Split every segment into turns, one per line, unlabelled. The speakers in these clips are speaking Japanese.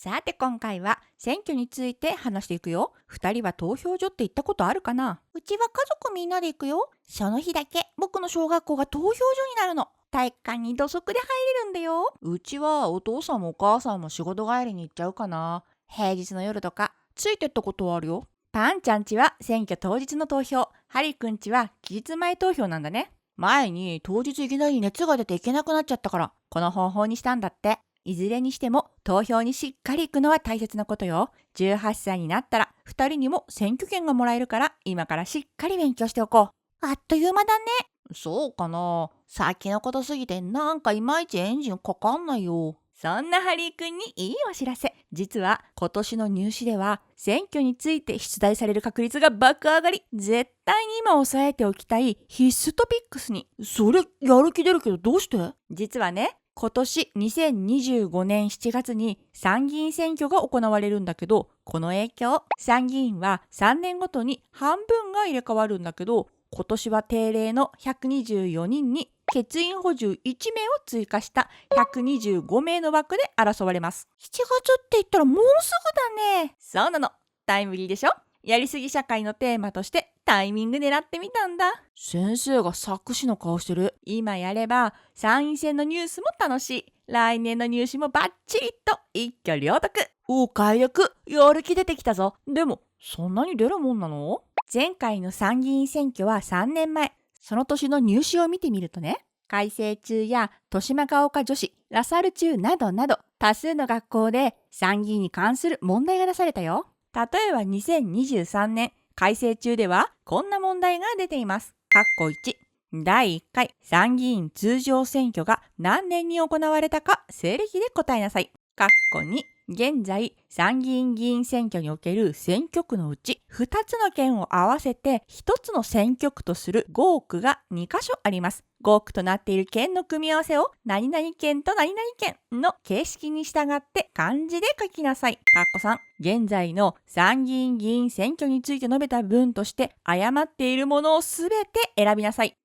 さて今回は選挙について話していくよ。2人は投票所って行ったことあるかな？うちは家族みんなで行くよ。その日だけ僕の小学校が投票所になるの。体育館に土足で入れるんだよ。うちはお父さんもお母さんも仕事帰りに行っちゃうかな。平日の夜とか。ついてったことはあるよ。パンちゃんちは選挙当日の投票。ハリくんちは期日前投票なんだね。前に当日いきなり熱が出ていけなくなっちゃったからこの方法にしたんだって。いずれにしても投票にしっかり行くのは大切なことよ。18歳になったら2人にも選挙権がもらえるから今からしっかり勉強しておこう。あっという間だね。そうかな。先のことすぎてなんかいまいちエンジンかかんないよ。そんなハリーくんにいいお知らせ。実は今年の入試では選挙について出題される確率が爆上がり。絶対に今押さえておきたい必須トピックスに。
それやる気出るけどどうして？
実はね、今年2025年7月に参議院選挙が行われるんだけど、この影響、参議院は3年ごとに半分が入れ替わるんだけど、今年は定例の124人に欠員補充1名を追加した125名の枠で争われます。
7月って言ったらもうすぐだね。
そうなの。タイムリーでしょ？やりすぎ社会のテーマとしてタイミング狙ってみたんだ。
先生が作詞の顔してる。
今やれば参院選のニュースも楽しい。来年の入試もバッチリと一挙両得。
お買い役、やる気出てきたぞ。
でもそんなに出るもんなの？前回の参議院選挙は3年前。その年の入試を見てみるとね、開成中や豊島岡女子、ラサル中などなど多数の学校で参議院に関する問題が出されたよ。例えば2023年改正中ではこんな問題が出ています。1第1回参議院通常選挙が何年に行われたか西暦で答えなさい。2現在参議院議員選挙における選挙区のうち2つの県を合わせて1つの選挙区とする合区が2カ所あります。合区となっている県の組み合わせを何々県と何々県の形式に従って漢字で書きなさい。3現在の参議院議員選挙について述べた文として誤っているものをすべて選びなさい。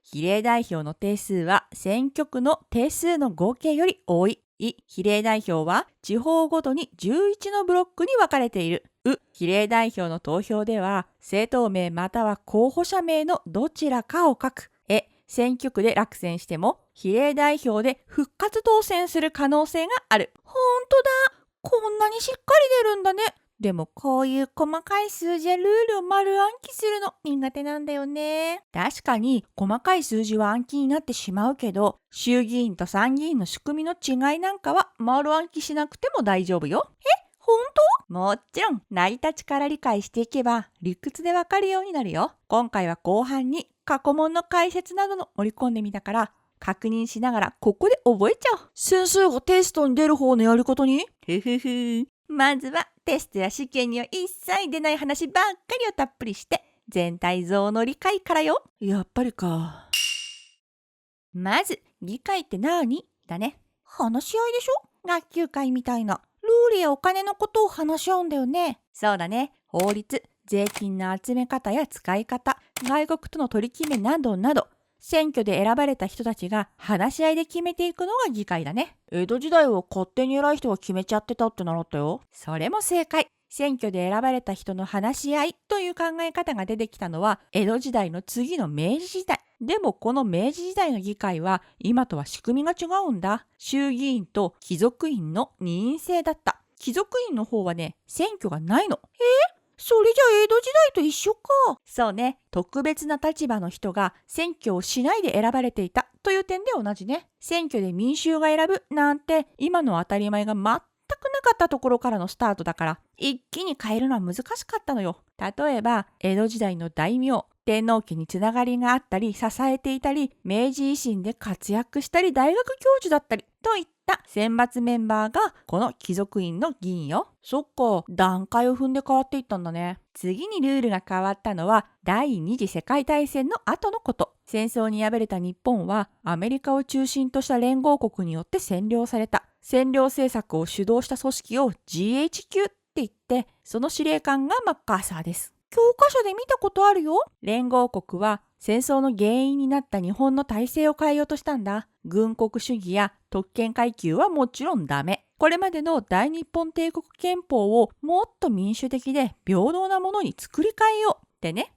比例代表の定数は選挙区の定数の合計より多い。比例代表は地方ごとに11のブロックに分かれている。比例代表の投票では政党名または候補者名のどちらかを書く。選挙区で落選しても比例代表で復活当選する可能性がある。
ほんとだ。こんなにしっかり出るんだね。
でもこういう細かい数字やルールを丸暗記するの苦手なんだよね。確かに細かい数字は暗記になってしまうけど、衆議院と参議院の仕組みの違いなんかは丸暗記しなくても大丈夫よ。
ほん
と？もちろん成り立ちから理解していけば理屈でわかるようになるよ。今回は後半に過去問の解説などの盛り込んでみたから確認しながらここで覚えちゃおう。
先生がテストに出る方のやり方に？
まずはテストや試験には一切出ない話ばっかりをたっぷりして全体像の理解からよ。
やっぱりか。
まず理解って何？だね。
話し合いでしょ？
学級会みたいな。
ルールやお金のことを話し合うんだよね。
そうだね。法律、税金の集め方や使い方、外国との取り決めなどなど、選挙で選ばれた人たちが話し合いで決めていくのが議会だね。
江戸時代は勝手に偉い人が決めちゃってたって習ったよ。
それも正解。選挙で選ばれた人の話し合いという考え方が出てきたのは江戸時代の次の明治時代。でもこの明治時代の議会は今とは仕組みが違うんだ。衆議院と貴族院の二院制だった。貴族院の方はね、選挙がないの。
それじゃ江戸時代と一緒か。
そうね。特別な立場の人が選挙をしないで選ばれていたという点で同じね。選挙で民衆が選ぶなんて今の当たり前が全くなかったところからのスタートだから一気に変えるのは難しかったのよ。例えば江戸時代の大名、天皇家につながりがあったり支えていたり明治維新で活躍したり大学教授だったりといった選抜メンバーがこの貴族院の議員よ。
そっか、段階を踏んで変わっていったんだね。
次にルールが変わったのは第二次世界大戦の後のこと。戦争に敗れた日本はアメリカを中心とした連合国によって占領された。占領政策を主導した組織を GHQ って言って、その司令官がマッカーサーです。
教科書で見たことあるよ。
連合国は戦争の原因になった日本の体制を変えようとしたんだ。軍国主義や特権階級はもちろんダメ。これまでの大日本帝国憲法をもっと民主的で平等なものに作り変えようってね。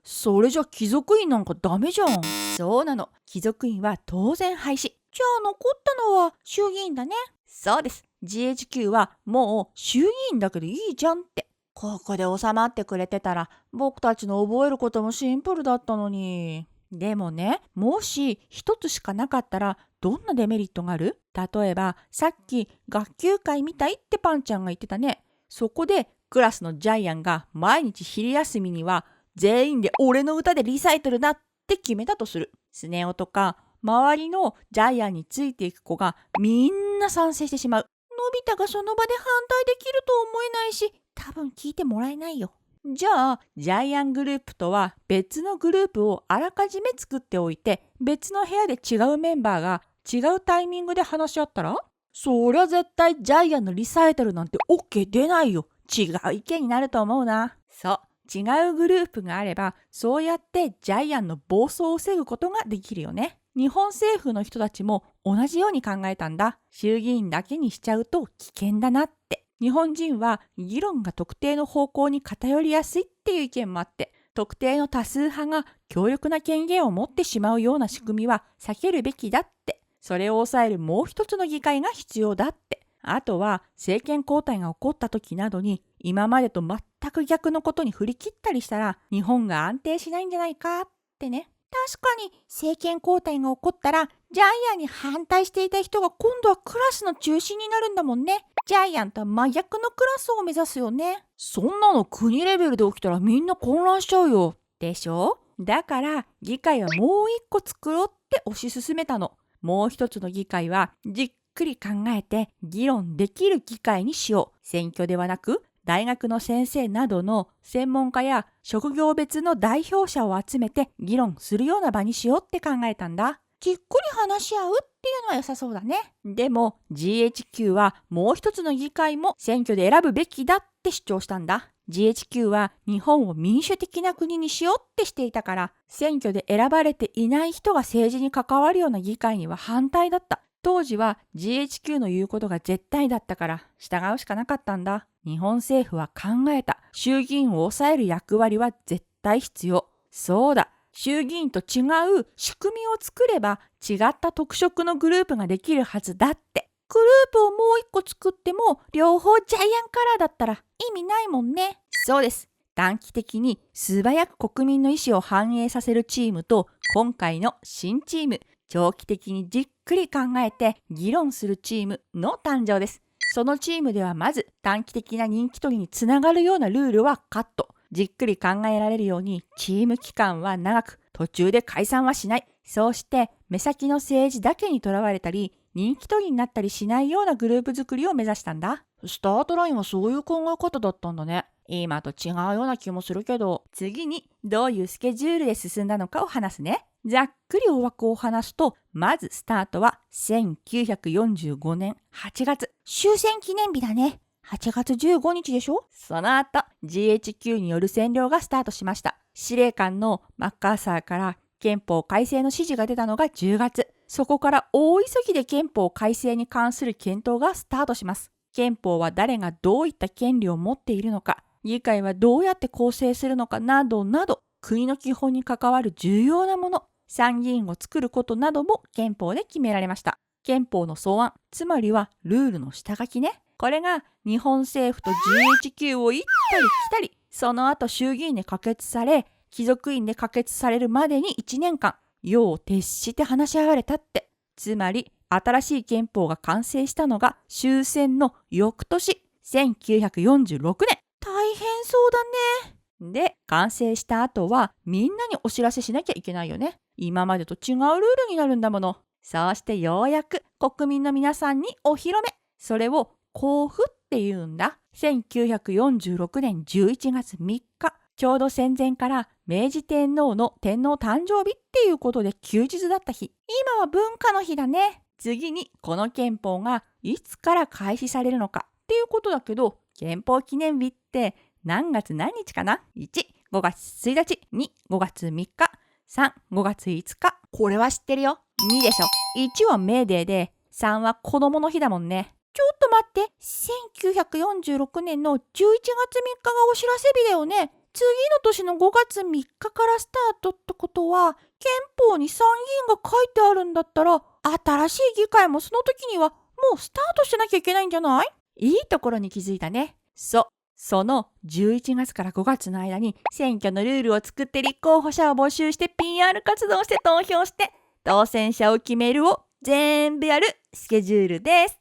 それじゃ貴族院なんかダメじゃん。
そうなの。貴族院は当然廃止。
じゃあ残ったのは衆議院だね。
そうです。GHQ はもう衆議院だけでいいじゃんって。
ここで収まってくれてたら僕たちの覚えることもシンプルだったのに。
でもね、もし一つしかなかったらどんなデメリットがある？例えばさっき学級会みたいってパンちゃんが言ってたね。そこでクラスのジャイアンが毎日昼休みには全員で俺の歌でリサイタルだって決めたとする。スネ夫とか周りのジャイアンについていく子がみんな賛成してしまう。
のび太がその場で反対できると思えないし、多分聞いてもらえないよ。
じゃあジャイアングループとは別のグループをあらかじめ作っておいて、別の部屋で違うメンバーが違うタイミングで話し合ったら、
そりゃ絶対ジャイアンのリサイタルなんて OK 出ないよ。
違う意見になると思うな。そう、違うグループがあればそうやってジャイアンの暴走を防ぐことができるよね。日本政府の人たちも同じように考えたんだ。衆議院だけにしちゃうと危険だなって。日本人は議論が特定の方向に偏りやすいっていう意見もあって、特定の多数派が強力な権限を持ってしまうような仕組みは避けるべきだって。それを抑えるもう一つの議会が必要だって。あとは政権交代が起こった時などに今までと全く逆のことに振り切ったりしたら日本が安定しないんじゃないかってね。
確かに政権交代が起こったらジャイアンに反対していた人が今度はクラスの中心になるんだもんね。ジャイアンとは真逆のクラスを目指すよね。
そんなの国レベルで起きたらみんな混乱しちゃうよ。でしょ？だから議会はもう一個作ろうって推し進めたの。もう一つの議会はじっくり考えて議論できる議会にしよう。選挙ではなく大学の先生などの専門家や職業別の代表者を集めて議論するような場にしようって考えたんだ。
じっくり話し合うっていうのは良さそうだね。
でも GHQ はもう一つの議会も選挙で選ぶべきだって主張したんだ。GHQ は日本を民主的な国にしようってしていたから、選挙で選ばれていない人が政治に関わるような議会には反対だった。当時は GHQ の言うことが絶対だったから従うしかなかったんだ。日本政府は考えた。衆議院を抑える役割は絶対必要。そうだ。衆議院と違う仕組みを作れば違った特色のグループができるはずだって。
グループをもう一個作っても両方ジャイアンカラーだったら意味ないもんね。
そうです。短期的に素早く国民の意思を反映させるチームと今回の新チーム、長期的にじっくり考えて議論するチームの誕生です。そのチームではまず短期的な人気取りにつながるようなルールはカット。じっくり考えられるようにチーム期間は長く、途中で解散はしない。そうして目先の政治だけにとらわれたり、人気取りになったりしないようなグループ作りを目指したんだ。
スタートラインはそういう考え方だったんだね。
今と違うような気もするけど、次にどういうスケジュールで進んだのかを話すね。ざっくり大枠を話すと、まずスタートは1945年8月。
終戦記念日だね。8月15日でしょ？
その後、GHQ による占領がスタートしました。司令官のマッカーサーから憲法改正の指示が出たのが10月。そこから大急ぎで憲法改正に関する検討がスタートします。憲法は誰がどういった権利を持っているのか、議会はどうやって構成するのかなどなど、国の基本に関わる重要なもの、参議院を作ることなども憲法で決められました。憲法の草案、つまりはルールの下書きね。これが日本政府と GHQ を行ったり来たり、その後衆議院で可決され、貴族院で可決されるまでに1年間、夜を徹して話し合われたって。つまり、新しい憲法が完成したのが終戦の翌年、1946年。
大変そうだ
ね。で、完成した後はみんなにお知らせしなきゃいけないよね。今までと違うルールになるんだもの。そうしてようやく国民の皆さんにお披露目。それを公布って言うんだ。1946年11月3日。ちょうど戦前から明治天皇の天皇誕生日っていうことで休日だった日。
今は文化の日だね。
次にこの憲法がいつから開始されるのかっていうことだけど、憲法記念日って何月何日かな？ 1、5月1日、2、5月3日、3、5月5日。これは知ってるよ。2でしょ。1はメーデーで、3は子供の日だもんね。
ちょっと待って。1946年の11月3日がお知らせ日だよね。次の年の5月3日からスタートってことは、憲法に参議院が書いてあるんだったら、新しい議会もその時にはもうスタートしてなきゃいけないんじゃない？
いいところに気づいたね。その11月から5月の間に選挙のルールを作って立候補者を募集して PR 活動して投票して当選者を決めるを全部やるスケジュールです。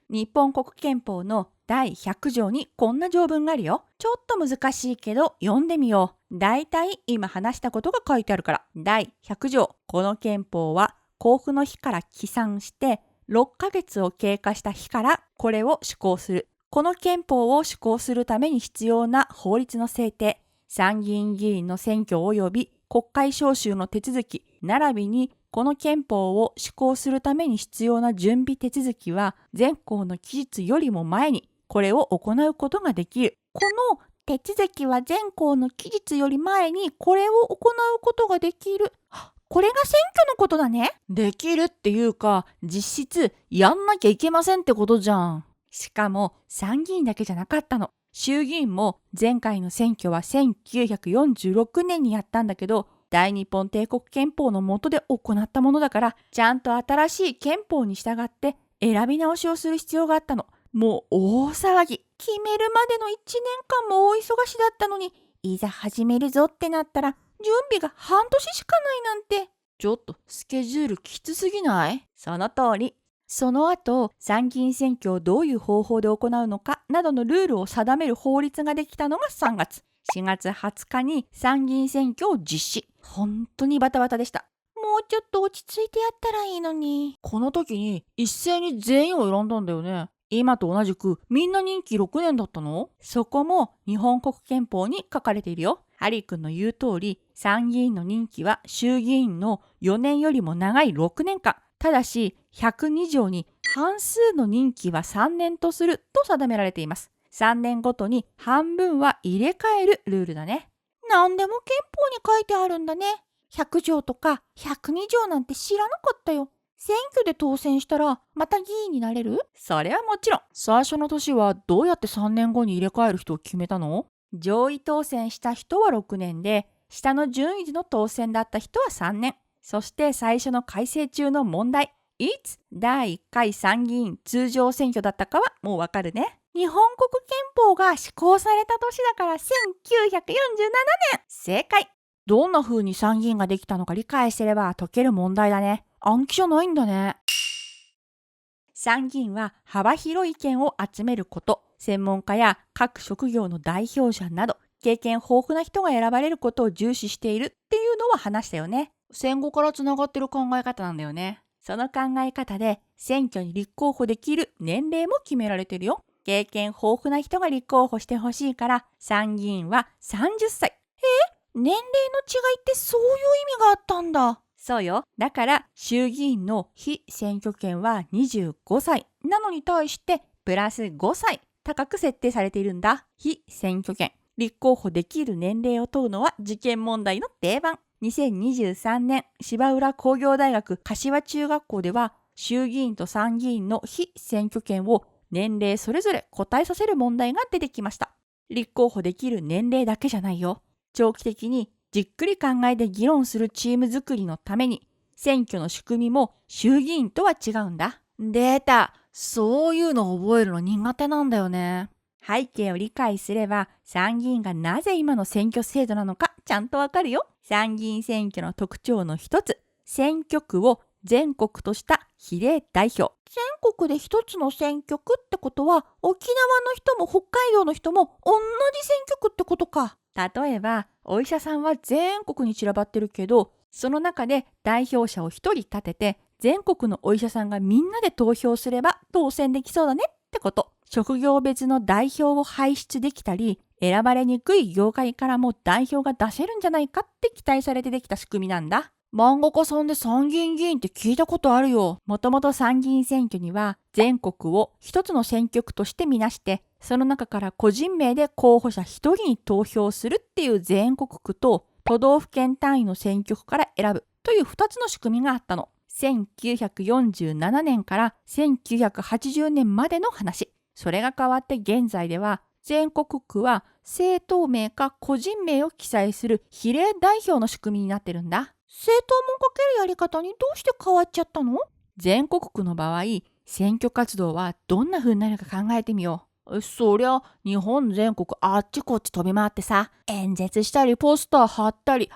日本国憲法の第100条にこんな条文があるよ。ちょっと難しいけど読んでみよう。だいたい今話したことが書いてあるから。第100条。この憲法は公布の日から起算して6ヶ月を経過した日からこれを施行する。この憲法を施行するために必要な法律の制定、参議院議員の選挙及び国会召集の手続き、並びにこの憲法を施行するために必要な準備手続きは前項の期日よりも前にこれを行うことができる。
この手続きは前項の期日より前にこれを行うことができる。これが選挙のことだね。
できるっていうか、実質やんなきゃいけませんってことじゃん。しかも参議院だけじゃなかったの。衆議院も前回の選挙は1946年にやったんだけど、大日本帝国憲法の下で行ったものだから、ちゃんと新しい憲法に従って選び直しをする必要があったの。もう大騒ぎ。
決めるまでの1年間も大忙しだったのに、いざ始めるぞってなったら、準備が半年しかないなんて。
ちょっとスケジュールきつすぎない？その通り。その後、参議院選挙をどういう方法で行うのかなどのルールを定める法律ができたのが3月。4月20日に参議院選挙を実施。本当にバタバタでした。
もうちょっと落ち着いてやったらいいのに。
この時に一斉に全員を選んだんだよね。今と同じくみんな任期6年だったの？そこも日本国憲法に書かれているよ。ハリー君の言う通り、参議院の任期は衆議院の4年よりも長い6年間。ただし、102条に半数の任期は3年とすると定められています。3年ごとに半分は入れ替えるルールだね。
なんでも憲法に書いてあるんだね。100条とか102条なんて知らなかったよ。選挙で当選したらまた議員になれる？
それはもちろん。最初の年はどうやって3年後に入れ替える人を決めたの？上位当選した人は6年で、下の順位での当選だった人は3年。そして最初の改正中の問題。いつ第1回参議院通常選挙だったかはもうわかるね。
日本国憲法が施行された年だから1947年。
正解。どんな風に参議院ができたのか理解してれば解ける問題だね。暗記じゃないんだね。参議院は幅広い意見を集めること、専門家や各職業の代表者など、経験豊富な人が選ばれることを重視しているっていうのは話したよね。戦後からつながってる考え方なんだよね。その考え方で選挙に立候補できる年齢も決められてるよ。経験豊富な人が立候補してほしいから参議院は30歳。
年齢の違いってそういう意味があったんだ。
そうよ。だから衆議院の被選挙権は25歳なのに対してプラス5歳高く設定されているんだ。被選挙権。立候補できる年齢を問うのは受験問題の定番。2023年芝浦工業大学柏中学校では衆議院と参議院の被選挙権を年齢それぞれ答えさせる問題が出てきました。立候補できる年齢だけじゃないよ。長期的にじっくり考えて議論するチーム作りのために選挙の仕組みも衆議院とは違うんだ。
出た。そういうの覚えるの苦手なんだよね。
背景を理解すれば参議院がなぜ今の選挙制度なのかちゃんとわかるよ。参議院選挙の特徴の一つ、選挙区を全国とした比例代表。
全国で一つの選挙区ってことは沖縄の人も北海道の人も同じ選挙区ってことか。
例えばお医者さんは全国に散らばってるけど、その中で代表者を一人立てて全国のお医者さんがみんなで投票すれば当選できそうだねってこと。職業別の代表を輩出できたり、選ばれにくい業界からも代表が出せるんじゃないかって期待されてできた仕組みなんだ。漫画家さんで参議院議員って聞いたことあるよ。もともと参議院選挙には全国を一つの選挙区としてみなして、その中から個人名で候補者一人に投票するっていう全国区と都道府県単位の選挙区から選ぶという2つの仕組みがあったの。1947年から1980年までの話。それが変わって現在では、全国区は政党名か個人名を記載する比例代表の仕組みになってるんだ。
政党もかけるやり方にどうして変わっちゃったの？
全国区の場合、選挙活動はどんな風になるか考えてみよう。そりゃ、日本全国あっちこっち飛び回ってさ、演説したりポスター貼ったり、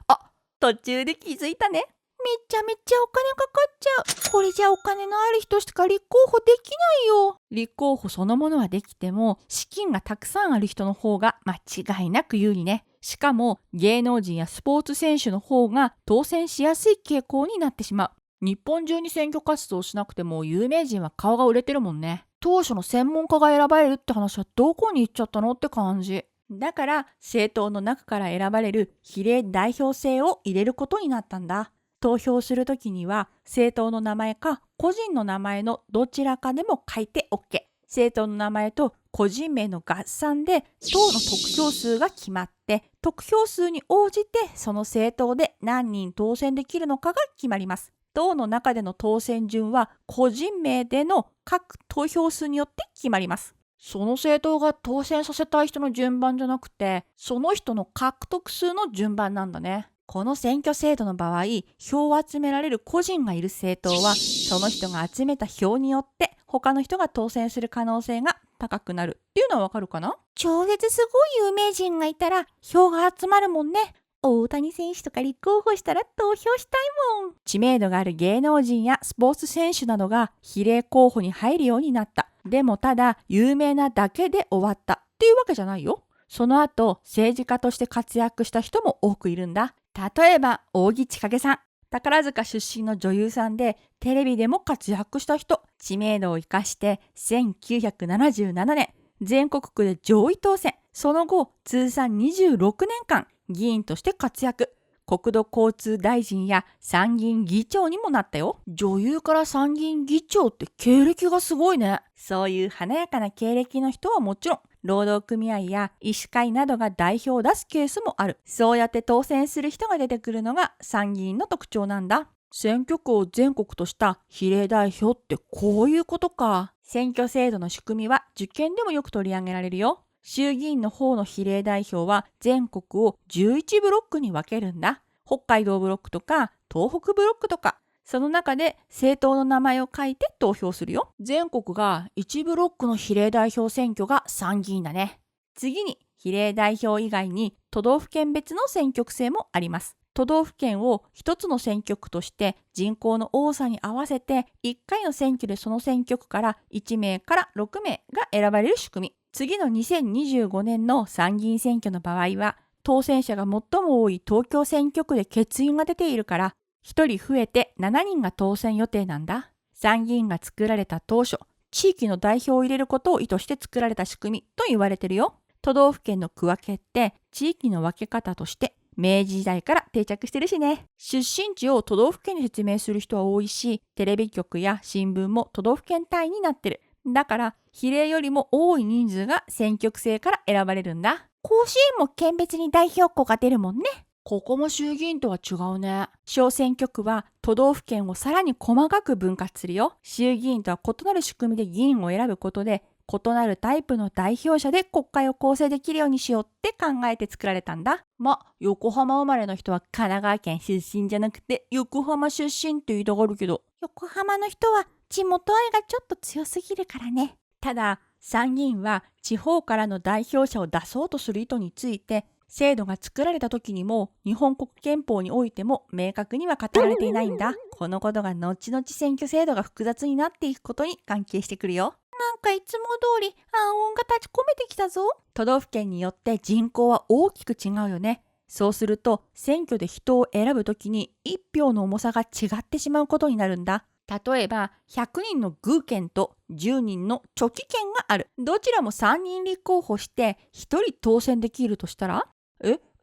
途中で気づいたね。
めちゃめちゃお金かかっちゃう。これじゃお金のある人しか立候補できないよ。
立候補そのものはできても、資金がたくさんある人の方が間違いなく有利ね。しかも、芸能人やスポーツ選手の方が当選しやすい傾向になってしまう。日本中に選挙活動しなくても有名人は顔が売れてるもんね。当初の専門家が選ばれるって話はどこに行っちゃったのって感じ。だから政党の中から選ばれる比例代表制を入れることになったんだ。投票するときには政党の名前か個人の名前のどちらかでも書いて OK。政党の名前と個人名の合算で党の得票数が決まって、得票数に応じてその政党で何人当選できるのかが決まります。党の中での当選順は個人名での各投票数によって決まります。その政党が当選させたい人の順番じゃなくて、その人の獲得数の順番なんだね。この選挙制度の場合、票を集められる個人がいる政党は、その人が集めた票によって他の人が当選する可能性が高くなるっていうのはわかるかな？
超絶すごい有名人がいたら票が集まるもんね。大谷選手とか立候補したら投票したいもん。
知名度がある芸能人やスポーツ選手などが比例候補に入るようになった。でもただ有名なだけで終わったっていうわけじゃないよ。その後政治家として活躍した人も多くいるんだ。例えば扇千景さん。宝塚出身の女優さんでテレビでも活躍した人。知名度を生かして1977年全国区で上位当選。その後通算26年間議員として活躍。国土交通大臣や参議院議長にもなったよ。女優から参議院議長って経歴がすごいね。そういう華やかな経歴の人はもちろん、労働組合や医師会などが代表を出すケースもある。そうやって当選する人が出てくるのが参議院の特徴なんだ。選挙区を全国とした比例代表ってこういうことか。選挙制度の仕組みは受験でもよく取り上げられるよ。衆議院の方の比例代表は全国を11ブロックに分けるんだ。北海道ブロックとか東北ブロックとか、その中で政党の名前を書いて投票するよ。全国が1ブロックの比例代表選挙が参議院だね。次に比例代表以外に都道府県別の選挙区制もあります。都道府県を一つの選挙区として人口の多さに合わせて1回の選挙でその選挙区から1名から6名が選ばれる仕組み。次の2025年の参議院選挙の場合は、当選者が最も多い東京選挙区で欠員が出ているから、1人増えて7人が当選予定なんだ。参議院が作られた当初、地域の代表を入れることを意図して作られた仕組みと言われてるよ。都道府県の区分けって地域の分け方として明治時代から定着してるしね。出身地を都道府県に説明する人は多いし、テレビ局や新聞も都道府県単位になってる。だから比例よりも多い人数が選挙区制から選ばれるんだ。
甲子園も県別に代表校が出るもんね。
ここも衆議院とは違うね。小選挙区は都道府県をさらに細かく分割するよ。衆議院とは異なる仕組みで議員を選ぶことで、異なるタイプの代表者で国会を構成できるようにしようって考えて作られたんだ。横浜生まれの人は神奈川県出身じゃなくて横浜出身って言いたがるけど、
横浜の人は地元愛がちょっと強すぎるからね。
ただ、参議院は地方からの代表者を出そうとする意図について、制度が作られた時にも日本国憲法においても明確には語られていないんだ。このことが後々選挙制度が複雑になっていくことに関係してくるよ。
なんかいつも通り暗音が立ち込めてきたぞ。
都道府県によって人口は大きく違うよね。そうすると選挙で人を選ぶときに1票の重さが違ってしまうことになるんだ。例えば100人のグー県と10人のチョキ県がある。どちらも3人立候補して1人当選できるとしたら、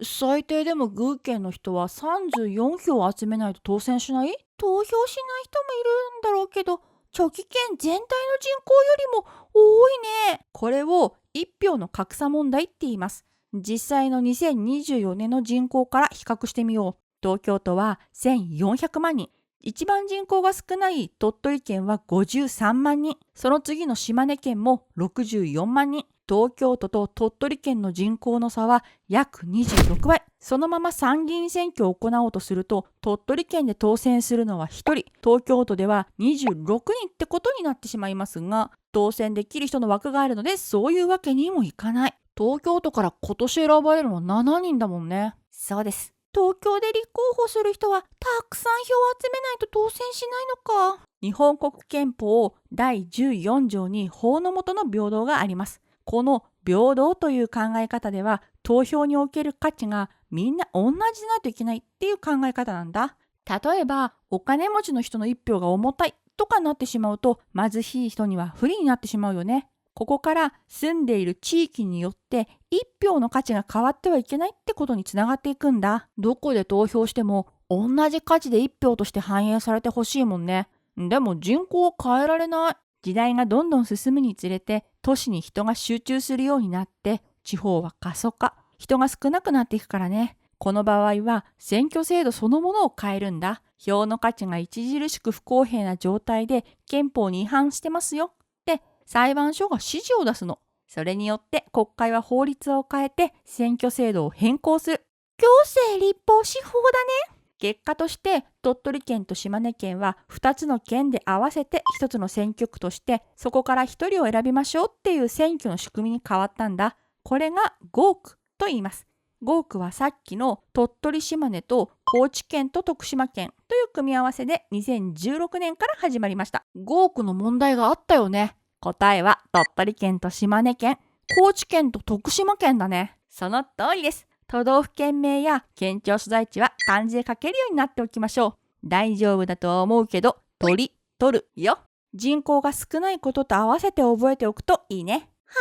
最低でもグー県の人は34票を集めないと当選しない？
投票しない人もいるんだろうけど、チョキ県全体の人口よりも多いね。
これを1票の格差問題って言います。実際の2024年の人口から比較してみよう。東京都は1400万人。一番人口が少ない鳥取県は53万人。その次の島根県も64万人。東京都と鳥取県の人口の差は約26倍。そのまま参議院選挙を行おうとすると、鳥取県で当選するのは1人、東京都では26人ってことになってしまいますが、当選できる人の枠があるので、そういうわけにもいかない。東京都から今年選ばれるのは7人だもんね。
そうです。東京で立候補する人はたくさん票を集めないと当選しないのか。
日本国憲法第14条に法の下の平等があります。この平等という考え方では、投票における価値がみんな同じでないといけないっていう考え方なんだ。例えば、お金持ちの人の一票が重たいとかなってしまうと、貧しい人には不利になってしまうよね。ここから住んでいる地域によって一票の価値が変わってはいけないってことにつながっていくんだ。どこで投票しても同じ価値で一票として反映されてほしいもんね。でも人口は変えられない。時代がどんどん進むにつれて都市に人が集中するようになって地方は過疎化、人が少なくなっていくからね。この場合は選挙制度そのものを変えるんだ。票の価値が著しく不公平な状態で憲法に違反してますよって裁判所が指示を出すの。それによって国会は法律を変えて選挙制度を変更する。
行政立法司法だね。
結果として鳥取県と島根県は2つの県で合わせて1つの選挙区としてそこから1人を選びましょうっていう選挙の仕組みに変わったんだ。これが合区と言います。合区はさっきの鳥取島根と高知県と徳島県という組み合わせで2016年から始まりました。合区の問題があったよね。答えは鳥取県と島根県、高知県と徳島県だね。その通りです。都道府県名や県庁所在地は漢字で書けるようになっておきましょう。大丈夫だとは思うけど、取るよ。人口が少ないことと合わせて覚えておくといいね。
は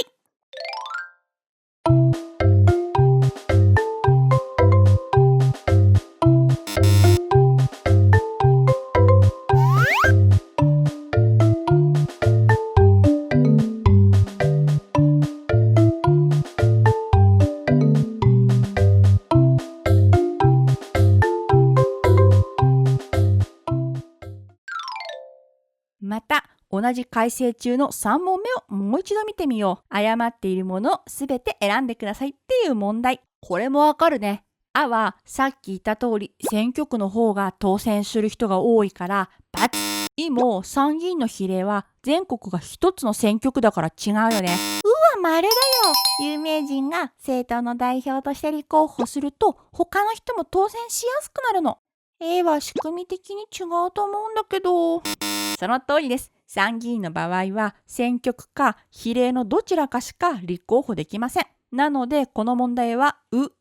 ーい。
また、同じ改正中の3問目をもう一度見てみよう。誤っているものをすべて選んでくださいっていう問題。これもわかるね。あはさっき言った通り選挙区の方が当選する人が多いから×。いも参議院の比例は全国が一つの選挙区だから違うよね。
丸だよ。有名人が政党の代表として立候補すると他の人も当選しやすくなるの。A は仕組み的に違うと思うんだけど。
その通りです。参議院の場合は選挙区か比例のどちらかしか立候補できません。なのでこの問題は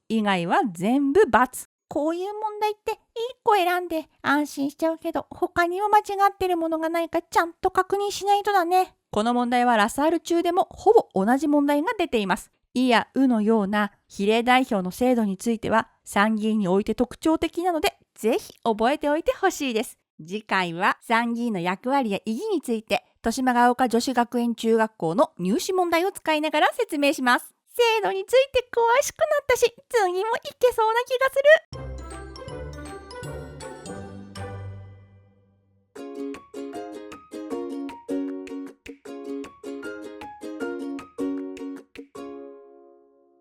以外は全部×。
こういう問題って1個選んで安心しちゃうけど他にも間違ってるものがないかちゃんと確認しないとだね。
この問題はラサール中でもほぼ同じ問題が出ています。いやのような比例代表の制度については参議院において特徴的なのでぜひ覚えておいてほしいです。次回は参議院の役割や意義について豊島ヶ丘女子学園中学校の入試問題を使いながら説明します。
制度について詳しくなったし次もいけそうな気がする。